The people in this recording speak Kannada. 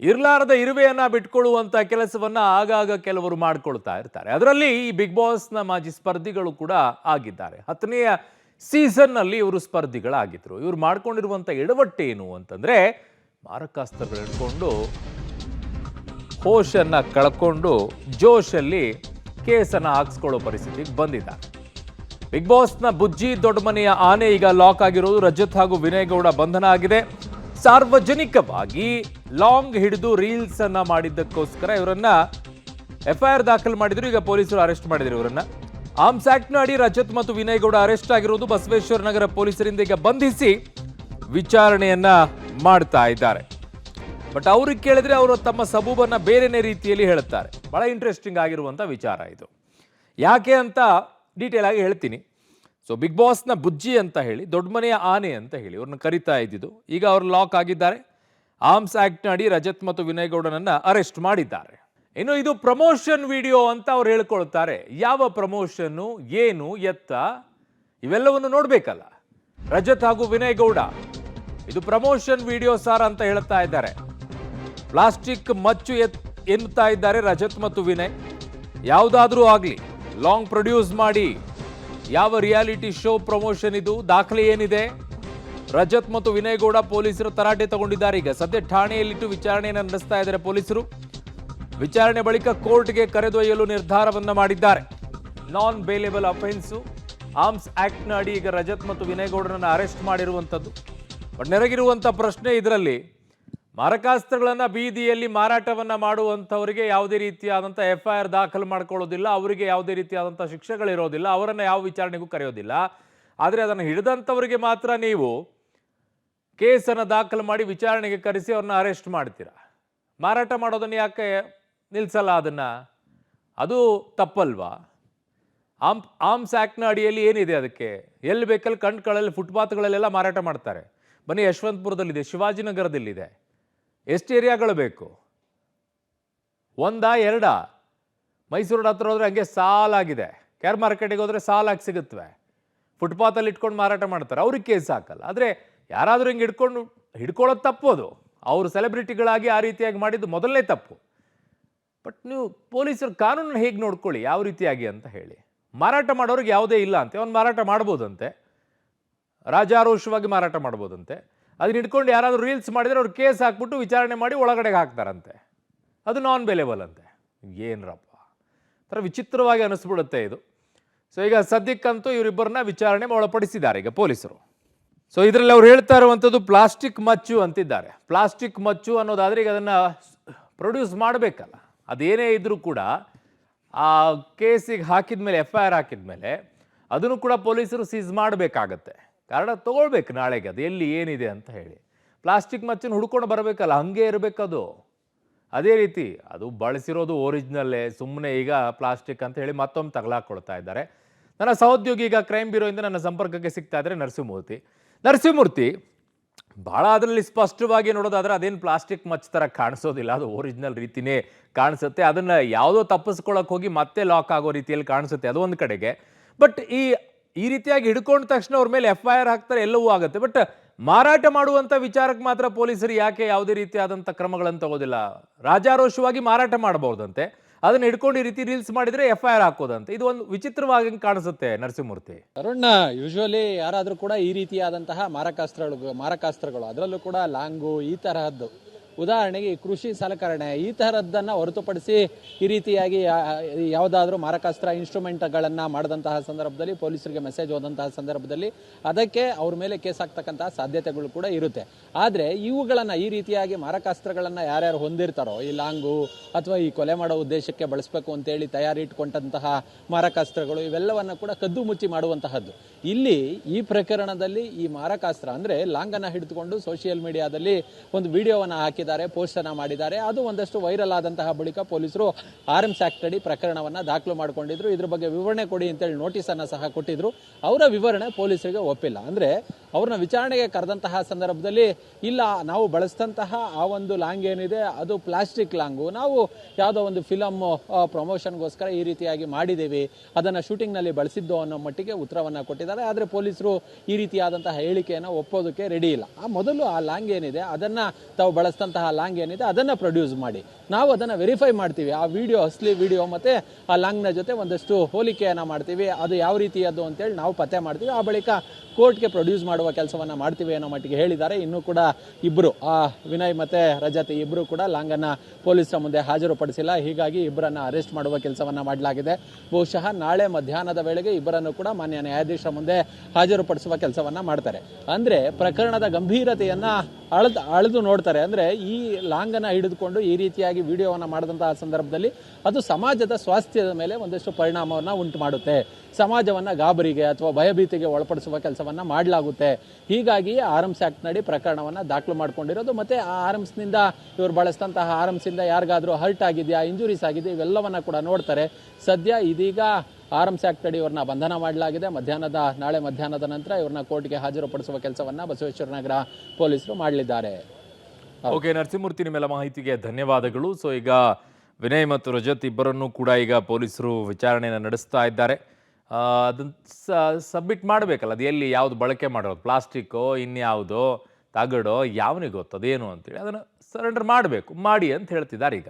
ಇರ್ಲಾರದ ಇರುವೆಯನ್ನ ಬಿಟ್ಕೊಳ್ಳುವಂತ ಕೆಲಸವನ್ನ ಆಗಾಗ ಕೆಲವರು ಮಾಡ್ಕೊಳ್ತಾ ಇರ್ತಾರೆ. ಅದರಲ್ಲಿ ಈ ಬಿಗ್ ಬಾಸ್ನ ಮಾಜಿ ಸ್ಪರ್ಧಿಗಳು ಕೂಡ ಆಗಿದ್ದಾರೆ. 10ನೆಯ ಸೀಸನ್ ನಲ್ಲಿ ಇವರು ಸ್ಪರ್ಧಿಗಳಾಗಿದ್ರು. ಇವರು ಮಾಡ್ಕೊಂಡಿರುವಂತ ಎಡವಟ್ಟೇನು ಅಂತಂದ್ರೆ ಮಾರಕಾಸ್ತ್ರಗಳು ಹಿಡ್ಕೊಂಡು ಹೋಶನ್ನ ಕಳ್ಕೊಂಡು ಜೋಶಲ್ಲಿ ಕೇಸನ್ನ ಹಾಕ್ಸ್ಕೊಳ್ಳೋ ಪರಿಸ್ಥಿತಿಗೆ ಬಂದಿದ್ದಾರೆ. ಬಿಗ್ ಬಾಸ್ನ ಬುಜ್ಜಿ ದೊಡ್ಡ ಮನೆಯ ಆನೆ ಈಗ ಲಾಕ್ ಆಗಿರೋದು. ರಜತ್ ಹಾಗೂ ವಿನಯ್ ಗೌಡ ಬಂಧನ ಆಗಿದೆ. ಸಾರ್ವಜನಿಕವಾಗಿ ಲಾಂಗ್ ಹಿಡಿದು ರೀಲ್ಸ್ ಅನ್ನ ಮಾಡಿದ್ದಕ್ಕೋಸ್ಕರ ಇವರನ್ನ ಎಫ್ಐಆರ್ ದಾಖಲು ಮಾಡಿದ್ರು. ಈಗ ಪೊಲೀಸರು ಅರೆಸ್ಟ್ ಮಾಡಿದ್ರು ಇವರನ್ನ. ಆರ್ಮ್ಸ್ ಆಕ್ಟ್ನ ಅಡಿ ರಜತ್ ಮತ್ತು ವಿನಯ್ ಗೌಡ ಅರೆಸ್ಟ್ ಆಗಿರೋದು. ಬಸವೇಶ್ವರ ನಗರ ಪೊಲೀಸರಿಂದ ಈಗ ಬಂಧಿಸಿ ವಿಚಾರಣೆಯನ್ನ ಮಾಡ್ತಾ ಇದ್ದಾರೆ. ಬಟ್ ಅವ್ರಿಗೆ ಕೇಳಿದ್ರೆ ಅವರು ತಮ್ಮ ಸಬೂಬನ್ನ ಬೇರೆನೇ ರೀತಿಯಲ್ಲಿ ಹೇಳುತ್ತಾರೆ. ಬಹಳ ಇಂಟ್ರೆಸ್ಟಿಂಗ್ ಆಗಿರುವಂತ ವಿಚಾರ ಇದು. ಯಾಕೆ ಅಂತ ಡೀಟೇಲ್ ಆಗಿ ಹೇಳ್ತೀನಿ. ಸೊ ಬಿಗ್ ಬಾಸ್ನ ಬುಜ್ಜಿ ಅಂತ ಹೇಳಿ, ದೊಡ್ಡ ಮನೆಯ ಆನೆ ಅಂತ ಹೇಳಿ ಅವ್ರನ್ನ ಕರಿತಾ ಇದ್ದಿದ್ದು. ಈಗ ಅವರು ಲಾಕ್ ಆಗಿದ್ದಾರೆ. ಆರ್ಮ್ಸ್ ಆಕ್ಟ್ನ ಅಡಿ ರಜತ್ ಮತ್ತು ವಿನಯ್ ಗೌಡನನ್ನ ಅರೆಸ್ಟ್ ಮಾಡಿದ್ದಾರೆ. ಇನ್ನು ಇದು ಪ್ರಮೋಷನ್ ವಿಡಿಯೋ ಅಂತ ಅವ್ರು ಹೇಳ್ಕೊಳ್ತಾರೆ. ಯಾವ ಪ್ರಮೋಷನ್ನು, ಏನು, ಎತ್ತ, ಇವೆಲ್ಲವನ್ನು ನೋಡ್ಬೇಕಲ್ಲ. ರಜತ್ ಹಾಗೂ ವಿನಯ್ ಗೌಡ ಇದು ಪ್ರಮೋಷನ್ ವಿಡಿಯೋ ಸಾರ್ ಅಂತ ಹೇಳ್ತಾ ಇದ್ದಾರೆ. ಪ್ಲಾಸ್ಟಿಕ್ ಮಚ್ಚು ಎನ್ನುತ್ತಾ ಇದ್ದಾರೆ ರಜತ್ ಮತ್ತು ವಿನಯ್. ಯಾವುದಾದ್ರೂ ಆಗಲಿ ಲಾಂಗ್ ಪ್ರೊಡ್ಯೂಸ್ ಮಾಡಿ ಯಾವ ರಿಯಾಲಿಟಿ ಶೋ ಪ್ರಮೋಷನ್ ಇದು, ದಾಖಲೆ ಏನಿದೆ? ರಜತ್ ಮತ್ತು ವಿನಯ್ ಗೌಡ ಪೊಲೀಸರು ತರಾಟೆ ತಗೊಂಡಿದ್ದಾರೆ. ಈಗ ಸದ್ಯ ಠಾಣೆಯಲ್ಲಿಟ್ಟು ವಿಚಾರಣೆಯನ್ನು ನಡೆಸ್ತಾ ಇದ್ದಾರೆ ಪೊಲೀಸರು. ವಿಚಾರಣೆ ಬಳಿಕ ಕೋರ್ಟ್ಗೆ ಕರೆದೊಯ್ಯಲು ನಿರ್ಧಾರವನ್ನ ಮಾಡಿದ್ದಾರೆ. ನಾನ್ ಬೇಲೇಬಲ್ ಅಫೆನ್ಸು ಆರ್ಮ್ಸ್ ಆಕ್ಟ್ನ ಅಡಿ ಈಗ ರಜತ್ ಮತ್ತು ವಿನಯ್ ಗೌಡರನ್ನ ಅರೆಸ್ಟ್ ಮಾಡಿರುವಂಥದ್ದು. ಬಟ್ ನೆರಗಿರುವಂಥ ಪ್ರಶ್ನೆ ಇದರಲ್ಲಿ, ಮಾರಕಾಸ್ತ್ರಗಳನ್ನ ಬೀದಿಯಲ್ಲಿ ಮಾರಾಟವನ್ನ ಮಾಡುವಂಥವರಿಗೆ ಯಾವುದೇ ರೀತಿಯಾದಂಥ ಎಫ್ಐಆರ್ ದಾಖಲು ಮಾಡ್ಕೊಳ್ಳೋದಿಲ್ಲ. ಅವರಿಗೆ ಯಾವುದೇ ರೀತಿಯಾದಂಥ ಶಿಕ್ಷೆಗಳಿರೋದಿಲ್ಲ. ಅವರನ್ನು ಯಾವ ವಿಚಾರಣೆಗೂ ಕರೆಯೋದಿಲ್ಲ. ಆದರೆ ಅದನ್ನು ಹಿಡಿದಂಥವರಿಗೆ ಮಾತ್ರ ನೀವು ಕೇಸನ್ನು ದಾಖಲು ಮಾಡಿ ವಿಚಾರಣೆಗೆ ಕರೆಸಿ ಅವ್ರನ್ನ ಅರೆಸ್ಟ್ ಮಾಡ್ತೀರಾ. ಮಾರಾಟ ಮಾಡೋದನ್ನು ಯಾಕೆ ನಿಲ್ಲಿಸಲ್ಲ? ಅದನ್ನು ಅದು ತಪ್ಪಲ್ವಾ? ಆರ್ಮ್ಸ್ ಆಕ್ಟ್ನ ಅಡಿಯಲ್ಲಿ ಏನಿದೆ ಅದಕ್ಕೆ? ಎಲ್ಲಿ ಬೇಕಲ್ಲಿ ಕಣ್ಗಳಲ್ಲಿ ಫುಟ್ಪಾತ್ಗಳಲ್ಲೆಲ್ಲ ಮಾರಾಟ ಮಾಡ್ತಾರೆ. ಬನ್ನಿ, ಯಶವಂತಪುರದಲ್ಲಿದೆ, ಶಿವಾಜಿನಗರದಲ್ಲಿದೆ. ಎಷ್ಟು ಏರಿಯಾಗಳು ಬೇಕು? ಒಂದಾ ಎರಡಾ? ಮೈಸೂರು ಹತ್ರ ಹೋದ್ರೆ ಹಂಗೆ ಸಾಲಾಗಿದೆ. ಕೇರ್ ಮಾರ್ಕೆಟಿಗೆ ಹೋದ್ರೆ ಸಾಲಾಗಿ ಸಿಗುತ್ತವೆ. ಫುಟ್ಪಾತಲ್ಲಿ ಇಟ್ಕೊಂಡು ಮಾರಾಟ ಮಾಡ್ತಾರೆ. ಅವ್ರಿಗೆ ಕೇಸ್ ಹಾಕಲ್ಲ. ಆದರೆ ಯಾರಾದರೂ ಹಿಂಗೆ ಹಿಡ್ಕೊಳ್ಳೋದು ತಪ್ಪೋದು. ಅವರು ಸೆಲೆಬ್ರಿಟಿಗಳಾಗಿ ಆ ರೀತಿಯಾಗಿ ಮಾಡಿದ್ದು ಮೊದಲನೇ ತಪ್ಪು. ಬಟ್ ನೀವು ಪೊಲೀಸರು ಕಾನೂನನ್ನು ಹೇಗೆ ನೋಡ್ಕೊಳ್ಳಿ, ಯಾವ ರೀತಿಯಾಗಿ ಅಂತ ಹೇಳಿ. ಮಾರಾಟ ಮಾಡೋರಿಗೆ ಯಾವುದೇ ಇಲ್ಲ ಅಂತೆ. ಅವ್ನು ಮಾರಾಟ ಮಾಡ್ಬೋದಂತೆ, ರಾಜಾರೋಷವಾಗಿ ಮಾರಾಟ ಮಾಡ್ಬೋದಂತೆ. ಅದನ್ನ ಹಿಡ್ಕೊಂಡು ಯಾರಾದರೂ ರೀಲ್ಸ್ ಮಾಡಿದರೆ ಅವ್ರು ಕೇಸ್ ಹಾಕ್ಬಿಟ್ಟು ವಿಚಾರಣೆ ಮಾಡಿ ಒಳಗಡೆಗೆ ಹಾಕ್ತಾರಂತೆ. ಅದು ನಾನ್ ಬೇಲೇಬಲ್ ಅಂತೆ. ಏನರಪ್ಪ, ಥರ ವಿಚಿತ್ರವಾಗಿ ಅನಿಸ್ಬಿಡುತ್ತೆ ಇದು. ಸೊ ಈಗ ಸದ್ಯಕ್ಕಂತೂ ಇವರಿಬ್ಬರನ್ನ ವಿಚಾರಣೆ ಒಳಪಡಿಸಿದ್ದಾರೆ ಈಗ ಪೊಲೀಸರು. ಸೊ ಇದರಲ್ಲಿ ಅವ್ರು ಹೇಳ್ತಾ ಇರುವಂಥದ್ದು ಪ್ಲಾಸ್ಟಿಕ್ ಮಚ್ಚು ಅಂತಿದ್ದಾರೆ. ಪ್ಲಾಸ್ಟಿಕ್ ಮಚ್ಚು ಅನ್ನೋದಾದರೆ ಈಗ ಅದನ್ನು ಪ್ರೊಡ್ಯೂಸ್ ಮಾಡಬೇಕಲ್ಲ. ಅದೇನೇ ಇದ್ರೂ ಕೂಡ ಆ ಕೇಸಿಗೆ ಹಾಕಿದ ಮೇಲೆ, ಎಫ್ಐಆರ್ ಹಾಕಿದ ಮೇಲೆ ಅದನ್ನು ಕೂಡ ಪೊಲೀಸರು ಸೀಸ್ ಮಾಡಬೇಕಾಗತ್ತೆ. ಕಾರಣ ತಗೊಳ್ಬೇಕು ನಾಳೆಗೆ ಅದು ಎಲ್ಲಿ ಏನಿದೆ ಅಂತ ಹೇಳಿ. ಪ್ಲಾಸ್ಟಿಕ್ ಮಚ್ಚನ್ನು ಹುಡ್ಕೊಂಡು ಬರಬೇಕಲ್ಲ, ಹಂಗೆ ಇರಬೇಕದು. ಅದೇ ರೀತಿ ಅದು ಬಳಸಿರೋದು ಒರಿಜಿನಲ್ಲೇ, ಸುಮ್ಮನೆ ಈಗ ಪ್ಲಾಸ್ಟಿಕ್ ಅಂತ ಹೇಳಿ ಮತ್ತೊಮ್ಮೆ ತಗಲಾಕೊಳ್ತಾ ಇದ್ದಾರೆ. ನನ್ನ ಸಹೋದ್ಯೋಗಿ ಈಗ ಕ್ರೈಮ್ ಬ್ಯೂರೋಯಿಂದ ನನ್ನ ಸಂಪರ್ಕಕ್ಕೆ ಸಿಗ್ತಾ ಇದ್ದಾರೆ ನರಸಿಂಹಮೂರ್ತಿ. ಭಾಳ ಅದರಲ್ಲಿ ಸ್ಪಷ್ಟವಾಗಿ ನೋಡೋದಾದ್ರೆ ಅದೇನು ಪ್ಲಾಸ್ಟಿಕ್ ಮಚ್ ಥರ ಕಾಣಿಸೋದಿಲ್ಲ. ಅದು ಒರಿಜಿನಲ್ ರೀತಿಯೇ ಕಾಣಿಸುತ್ತೆ. ಅದನ್ನು ಯಾವುದೋ ತಪ್ಪಿಸ್ಕೊಳ್ಳೋಕೆ ಹೋಗಿ ಮತ್ತೆ ಲಾಕ್ ಆಗೋ ರೀತಿಯಲ್ಲಿ ಕಾಣಿಸುತ್ತೆ, ಅದು ಒಂದು ಕಡೆಗೆ. ಬಟ್ ಈ ರೀತಿಯಾಗಿ ಹಿಡ್ಕೊಂಡ ತಕ್ಷಣ ಅವ್ರ ಮೇಲೆ ಎಫ್ಐಆರ್ ಹಾಕ್ತಾರೆ, ಎಲ್ಲವೂ ಆಗುತ್ತೆ. ಬಟ್ ಮಾರಾಟ ಮಾಡುವಂಥ ವಿಚಾರಕ್ಕೆ ಮಾತ್ರ ಪೊಲೀಸರು ಯಾಕೆ ಯಾವುದೇ ರೀತಿಯಾದಂಥ ಕ್ರಮಗಳನ್ನು ತಗೋದಿಲ್ಲ? ರಾಜಾರೋಷವಾಗಿ ಮಾರಾಟ ಮಾಡಬಹುದಂತೆ, ಅದನ್ನ ಹಿಡ್ಕೊಂಡು ಈ ರೀತಿ ರೀಲ್ಸ್ ಮಾಡಿದ್ರೆ ಎಫ್ಐಆರ್ ಹಾಕೋದಂತೆ. ಇದು ಒಂದು ವಿಚಿತ್ರವಾಗಿ ಕಾಣಿಸುತ್ತೆ ನರಸಿಂಹಮೂರ್ತಿ. ಅರುಣ್, ಯೂಶುವಲಿ ಯಾರಾದರೂ ಕೂಡ ಈ ರೀತಿಯಾದಂತಹ ಮಾರಕಾಸ್ತ್ರಗಳು ಅದರಲ್ಲೂ ಕೂಡ ಲಾಂಗು, ಈ ತರಹದ್ದು, ಉದಾಹರಣೆಗೆ ಕೃಷಿ ಸಲಕರಣೆ, ಈ ತರಹದ್ದನ್ನು ಹೊರತುಪಡಿಸಿ ಈ ರೀತಿಯಾಗಿ ಯಾವುದಾದ್ರೂ ಮಾರಕಾಸ್ತ್ರ ಇನ್ಸ್ಟ್ರೂಮೆಂಟ್ಗಳನ್ನು ಮಾಡಿದಂತಹ ಸಂದರ್ಭದಲ್ಲಿ, ಪೊಲೀಸರಿಗೆ ಮೆಸೇಜ್ ಹೋದಂತಹ ಸಂದರ್ಭದಲ್ಲಿ ಅದಕ್ಕೆ ಅವ್ರ ಮೇಲೆ ಕೇಸ್ ಹಾಕ್ತಕ್ಕಂತಹ ಸಾಧ್ಯತೆಗಳು ಕೂಡ ಇರುತ್ತೆ. ಆದರೆ ಇವುಗಳನ್ನು, ಈ ರೀತಿಯಾಗಿ ಮಾರಕಾಸ್ತ್ರಗಳನ್ನು ಯಾರ್ಯಾರು ಹೊಂದಿರ್ತಾರೋ, ಈ ಲಾಂಗು ಅಥವಾ ಈ ಕೊಲೆ ಮಾಡೋ ಉದ್ದೇಶಕ್ಕೆ ಬಳಸಬೇಕು ಅಂತೇಳಿ ತಯಾರಿಟ್ಕೊಂಡಂತಹ ಮಾರಕಾಸ್ತ್ರಗಳು, ಇವೆಲ್ಲವನ್ನು ಕೂಡ ಕದ್ದು ಮುಚ್ಚಿ ಮಾಡುವಂತಹದ್ದು. ಇಲ್ಲಿ ಈ ಪ್ರಕರಣದಲ್ಲಿ ಈ ಮಾರಕಾಸ್ತ್ರ ಅಂದರೆ ಲಾಂಗನ್ನು ಹಿಡಿದುಕೊಂಡು ಸೋಷಿಯಲ್ ಮೀಡಿಯಾದಲ್ಲಿ ಒಂದು ವಿಡಿಯೋವನ್ನು ಹಾಕಿ ಪೋಸ್ಟ್ ಅನ್ನ ಮಾಡಿದ್ದಾರೆ. ಅದು ಒಂದಷ್ಟು ವೈರಲ್ ಆದಂತಹ ಬಳಿಕ ಪೊಲೀಸರು ಆರ್ಮ್ಸ್ ಆಕ್ಟ್ ಅಡಿ ಪ್ರಕರಣವನ್ನ ದಾಖಲು ಮಾಡಿಕೊಂಡಿದ್ರು. ಇದ್ರ ಬಗ್ಗೆ ವಿವರಣೆ ಕೊಡಿ ಅಂತೇಳಿ ನೋಟಿಸ್ ಅನ್ನ ಸಹ ಕೊಟ್ಟಿದ್ರು. ಅವರ ವಿವರಣೆ ಪೊಲೀಸರಿಗೆ ಒಪ್ಪಿಲ್ಲ. ಅಂದ್ರೆ ಅವ್ರನ್ನ ವಿಚಾರಣೆಗೆ ಕರೆದಂತಹ ಸಂದರ್ಭದಲ್ಲಿ ಇಲ್ಲ, ನಾವು ಬಳಸಿದಂತಹ ಆ ಒಂದು ಲಾಂಗ್ ಏನಿದೆ ಅದು ಪ್ಲಾಸ್ಟಿಕ್ ಲಾಂಗು, ನಾವು ಯಾವುದೋ ಒಂದು ಫಿಲಮ್ ಪ್ರಮೋಷನ್ಗೋಸ್ಕರ ಈ ರೀತಿಯಾಗಿ ಮಾಡಿದ್ದೀವಿ, ಅದನ್ನು ಶೂಟಿಂಗ್ನಲ್ಲಿ ಬಳಸಿದ್ದು ಅನ್ನೋ ಮಟ್ಟಿಗೆ ಉತ್ತರವನ್ನು ಕೊಟ್ಟಿದ್ದಾರೆ. ಆದರೆ ಪೊಲೀಸರು ಈ ರೀತಿಯಾದಂತಹ ಹೇಳಿಕೆಯನ್ನು ಒಪ್ಪೋದಕ್ಕೆ ರೆಡಿ ಇಲ್ಲ. ಮೊದಲು ಆ ಲಾಂಗ್ ಏನಿದೆ ಅದನ್ನು, ತಾವು ಬಳಸಿದಂತಹ ಲಾಂಗ್ ಏನಿದೆ ಅದನ್ನು ಪ್ರೊಡ್ಯೂಸ್ ಮಾಡಿ, ನಾವು ಅದನ್ನು ವೆರಿಫೈ ಮಾಡ್ತೀವಿ. ಆ ವಿಡಿಯೋ, ಅಸಲಿ ವಿಡಿಯೋ ಮತ್ತು ಆ ಲಾಂಗ್ನ ಜೊತೆ ಒಂದಷ್ಟು ಹೋಲಿಕೆಯನ್ನು ಮಾಡ್ತೀವಿ, ಅದು ಯಾವ ರೀತಿಯದ್ದು ಅಂತೇಳಿ ನಾವು ಪತ್ತೆ ಮಾಡ್ತೀವಿ, ಆ ಬಳಿಕ ಕೋರ್ಟ್ಗೆ ಪ್ರೊಡ್ಯೂಸ್ ಮಾಡುವ ಕೆಲಸವನ್ನು ಮಾಡ್ತೀವಿ ಅನ್ನೋ ಮಟ್ಟಿಗೆ ಹೇಳಿದ್ದಾರೆ. ಇನ್ನೂ ಕೂಡ ಇಬ್ಬರು, ವಿನಯ್ ಮತ್ತು ರಜತ್ ಇಬ್ಬರು ಕೂಡ ಲಾಂಗನ್ನು ಪೊಲೀಸರ ಮುಂದೆ ಹಾಜರುಪಡಿಸಿಲ್ಲ. ಹೀಗಾಗಿ ಇಬ್ಬರನ್ನು ಅರೆಸ್ಟ್ ಮಾಡುವ ಕೆಲಸವನ್ನು ಮಾಡಲಾಗಿದೆ. ಬಹುಶಃ ನಾಳೆ ಮಧ್ಯಾಹ್ನದ ವೇಳೆಗೆ ಇಬ್ಬರನ್ನು ಕೂಡ ಮಾನ್ಯ ನ್ಯಾಯಾಧೀಶರ ಮುಂದೆ ಹಾಜರುಪಡಿಸುವ ಕೆಲಸವನ್ನು ಮಾಡ್ತಾರೆ. ಅಂದರೆ ಪ್ರಕರಣದ ಗಂಭೀರತೆಯನ್ನು ಅಳೆದು ನೋಡ್ತಾರೆ. ಅಂದರೆ ಈ ಲಾಂಗನ್ನು ಹಿಡಿದುಕೊಂಡು ಈ ರೀತಿಯಾಗಿ ವಿಡಿಯೋವನ್ನು ಮಾಡಿದಂತಹ ಸಂದರ್ಭದಲ್ಲಿ ಅದು ಸಮಾಜದ ಸ್ವಾಸ್ಥ್ಯದ ಮೇಲೆ ಒಂದಷ್ಟು ಪರಿಣಾಮವನ್ನು ಉಂಟು ಮಾಡುತ್ತೆ, ಸಮಾಜವನ್ನು ಗಾಬರಿಗೆ ಅಥವಾ ಭಯಭೀತಿಗೆ ಒಳಪಡಿಸುವ ಕೆಲಸವನ್ನು ಮಾಡಲಾಗುತ್ತೆ. ಹೀಗಾಗಿ ಆರ್ಮ್ಸ್ ಆ್ಯಕ್ಟ್ ನಡಿ ಪ್ರಕರಣವನ್ನು ದಾಖಲು ಮಾಡ್ಕೊಂಡಿರೋದು. ಮತ್ತು ಆ ಆರ್ಮ್ಸ್ನಿಂದ, ಇವರು ಬಳಸಿದಂತಹ ಆರ್ಮ್ಸಿಂದ ಯಾರಿಗಾದರೂ ಹರ್ಟ್ ಆಗಿದೆಯಾ, ಇಂಜುರೀಸ್ ಆಗಿದೆ, ಇವೆಲ್ಲವನ್ನು ಕೂಡ ನೋಡ್ತಾರೆ. ಸದ್ಯ ಇದೀಗ ಆರ್ಮ್ಸ್ ಆ್ಯಕ್ಟ್ ಅಡಿ ಇವ್ರನ್ನ ಬಂಧನ ಮಾಡಲಾಗಿದೆ. ನಾಳೆ ಮಧ್ಯಾಹ್ನದ ನಂತರ ಇವ್ರನ್ನ ಕೋರ್ಟ್ಗೆ ಹಾಜರುಪಡಿಸುವ ಕೆಲಸವನ್ನು ಬಸವೇಶ್ವರ ನಗರ ಪೊಲೀಸರು ಮಾಡಲಿದ್ದಾರೆ. ಓಕೆ ನರಸಿಂಹಮೂರ್ತಿ, ನಿಮ್ಮೆಲ್ಲ ಮಾಹಿತಿಗೆ ಧನ್ಯವಾದಗಳು. ಸೊ ಈಗ ವಿನಯ್ ಮತ್ತು ರಜತ್ ಇಬ್ಬರನ್ನೂ ಕೂಡ ಈಗ ಪೊಲೀಸರು ವಿಚಾರಣೆಯನ್ನು ನಡೆಸ್ತಾ ಇದ್ದಾರೆ. ಅದನ್ನು ಸಬ್ಮಿಟ್ ಮಾಡಬೇಕಲ್ಲ, ಅದು ಎಲ್ಲಿ ಯಾವುದು ಬಳಕೆ ಮಾಡೋದು, ಪ್ಲಾಸ್ಟಿಕ್ಕೋ ಇನ್ಯಾವುದೋ ತಗಡೋ ಯಾವನಿಗೆ ಗೊತ್ತದೇನು ಅಂತೇಳಿ ಅದನ್ನು ಸರೆಂಡರ್ ಮಾಡಬೇಕು, ಮಾಡಿ ಅಂತ ಹೇಳ್ತಿದ್ದಾರೆ ಈಗ.